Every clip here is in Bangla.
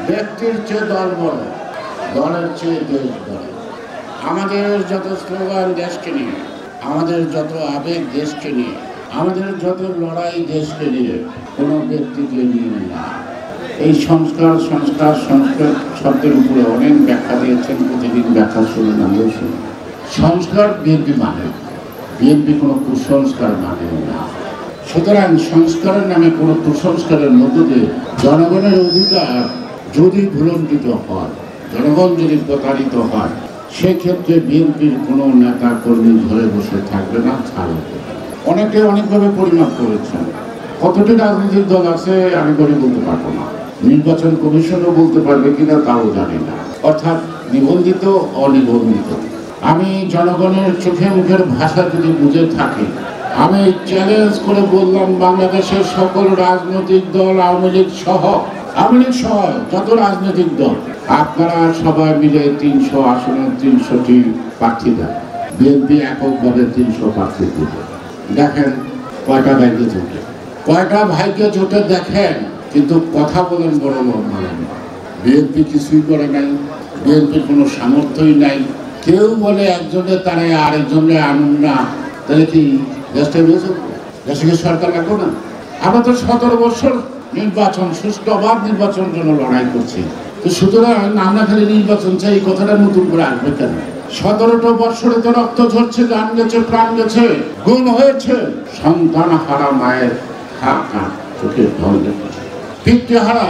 ব্যক্তির চেয়ে দল বড়, দলের চেয়ে দেশ বড়। আমাদের যত স্লোগান দেশকে নিয়ে, আমাদের যত আবেগ দেশকে নিয়ে, আমাদের যত লড়াই দেশকে নিয়ে, কোনো ব্যক্তিকে নিয়ে না। এই সংস্কার সংস্কার সংস্কার শব্দের উপরে অনেক ব্যাখ্যা দিয়েছেন, প্রতিদিন ব্যাখ্যা শুনে আমিও শুনি। সংস্কার বিএনপি মানে, বিএনপি কোনো কুসংস্কার মানে না। সুতরাং সংস্কারের নামে কোনো কুসংস্কারের মধ্য দিয়ে জনগণের অধিকার যদি ভুলণ্ঠিত হয়, জনগণ যদি প্রতারিত হয়, সেক্ষেত্রে বিএনপির কোনো নেতা কর্মী ঘরে বসে থাকবে না, ছাড়বে। অনেকে অনেকভাবে পরিমাপ করেছেন। কতটি রাজনৈতিক দল আছে আমি করে বলতে পারবো না, নির্বাচন কমিশনও বলতে পারবে কিনা তাও জানি না। অর্থাৎ নিবন্ধিত, অনিবন্ধিত। আমি জনগণের চোখে মুখের ভাষা যদি বুঝে থাকি, আমি চ্যালেঞ্জ করে বললাম বাংলাদেশের সকল রাজনৈতিক দল, আওয়ামী লীগ সহ যত রাজনৈতিক দল, আপনারা সবাই মিলে 300 আসনের 300টি প্রার্থী দেন। বিএনপি এককভাবে 300 প্রার্থী দেবে। দেখেন কয়টা ভাইকে জোটে, কয়টা ভাইকে জোটে দেখেন, কিন্তু কথা বলেন বড় বড় বলেন। বিএনপি কিছুই করে নাই, বিএনপির কোনো সামর্থ্যই নাই। কেউ বলে একজনের তারা আরেকজনের আনুন না, তাহলে কি দেশটা দেশে কি সরকার লাগবে না? আমরা তো 17 বছর নির্বাচন, সুষ্ঠু অবাধ নির্বাচনের জন্য লড়াই করছি। তো সুতরাং আমরা খালি নির্বাচন চাই, এই কথাটা নতুন করে আসবে কেন? 17টা বছরে তো রক্ত ঝরছে, গান গেছে, প্রাণ গেছে, গুম হয়েছে। সন্তান হারা মায়ের হাঁকা চোখের জল দেখেছে, পিতৃ হারা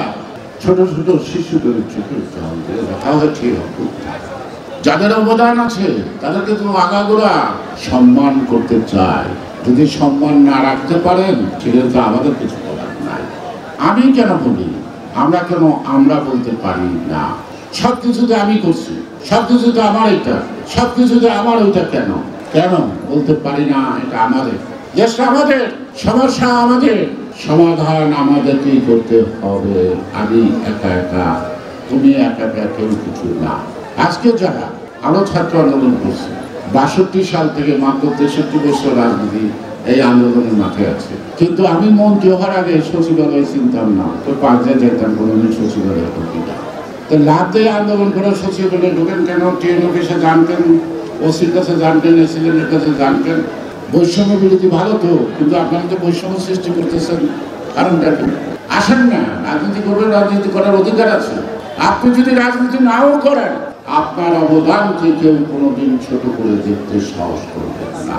ছোট ছোট শিশুদের চোখের জল দিয়ে দেখা হয়েছে। যাদের অবদান আছে তাদেরকে তো আগাগোড়া সম্মান করতে চায়। যদি সম্মান না রাখতে পারেন, সেক্ষেত্রে আমাদের কিছু বলার নাই। আমি কেন বলি, আমরা বলতে পারি না। সবকিছুতে আমি করছি, সবকিছুতে আমার এটা, সবকিছুতে আমার ওইটা কেন বলতে পারি না? এটা আমাদের দেশটা, আমাদের সমস্যা, আমাদের সমাধান আমাদেরকেই করতে হবে। আমি একা একা, তুমি একা একা, কেউ কিছু না। আজকে যারা আরো ছাত্র আন্দোলন করছে, 62 সাল থেকে মাত্র 63 বছর রাজনীতি এই আন্দোলনের মাঠে আছে। কিন্তু আমি মন্ত্রী হওয়ার আগে সচিবালয় চিনতাম না, তো পাঁচে যেতাম কোনোদিন সচিবালয় ঢুকি না। তো লাভ দিয়ে আন্দোলন করে সচিবালয়ে ঢুকেন কেন? টিএন অফিসে জানতেন, ওসির কাছে জানতেন, এসিলের কাছে জানতেন। বৈষম্য বিরোধী ভালো তো, কিন্তু আপনারা তো বৈষম্য সৃষ্টি করতেছেন, কারণটা কি? আসেন না, রাজনীতি করবেন, রাজনীতি করার অধিকার আছে। আপনি যদি রাজনীতি নাও করেন, আপনার অবদানকে কেউ কোনোদিন ছোট করে দেখতে সাহস করবেন না।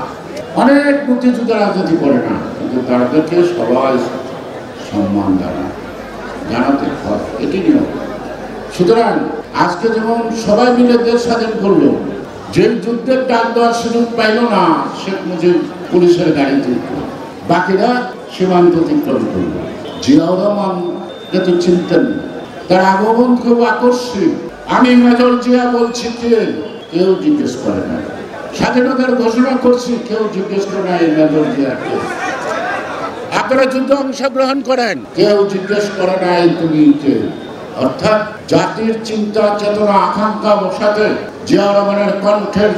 অনেক মুক্তিযোদ্ধা রাজনীতি করে না, কিন্তু তাদেরকে সবাই সম্মান জানাতে হয়, এটি নিয়ম। সুতরাং আজকে যেমন সবাই মিলে দেশ স্বাধীন করলো, যে যুদ্ধের ডাক দেওয়ার সুযোগ পাইল না, শেখ মুজিব পুলিশের গাড়িতে উঠল, বাকিরা সীমান্ত অতিক্রম করল। জিয়াউর রহমানকে তো চিনতেন না, তার আগমন খুব আকস্মিক। আমি মেজর জিয়া বলছি, কেউ জিজ্ঞেস করে না। স্বাধীনতার ঘোষণা করছি, কেউ জিজ্ঞেস করে না এই মেজর জিয়াকে। আপনারা যুদ্ধে অংশগ্রহণ করেন, কেউ জিজ্ঞেস করে না এই তুমি কে। অর্থাৎ জাতির চিন্তা, চেতনা, আকাঙ্ক্ষা বসাতে জিয়াউর রহমানের কণ্ঠের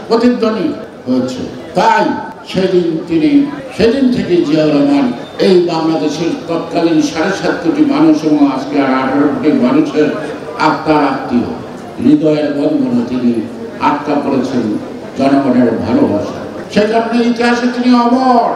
প্রতিধ্বনি হয়েছে। তাই সেদিন থেকে জিয়াউর রহমান এই বাংলাদেশের তৎকালীন 7.5 কোটি মানুষ এবং আজকে 18 কোটি মানুষের আত্মার আত্মীয়, হৃদয়ের বন্ধনে তিনি আটকা পড়েছেন জনগণের ভালোবাসা। সে কারণে ইতিহাসে তিনি অমর।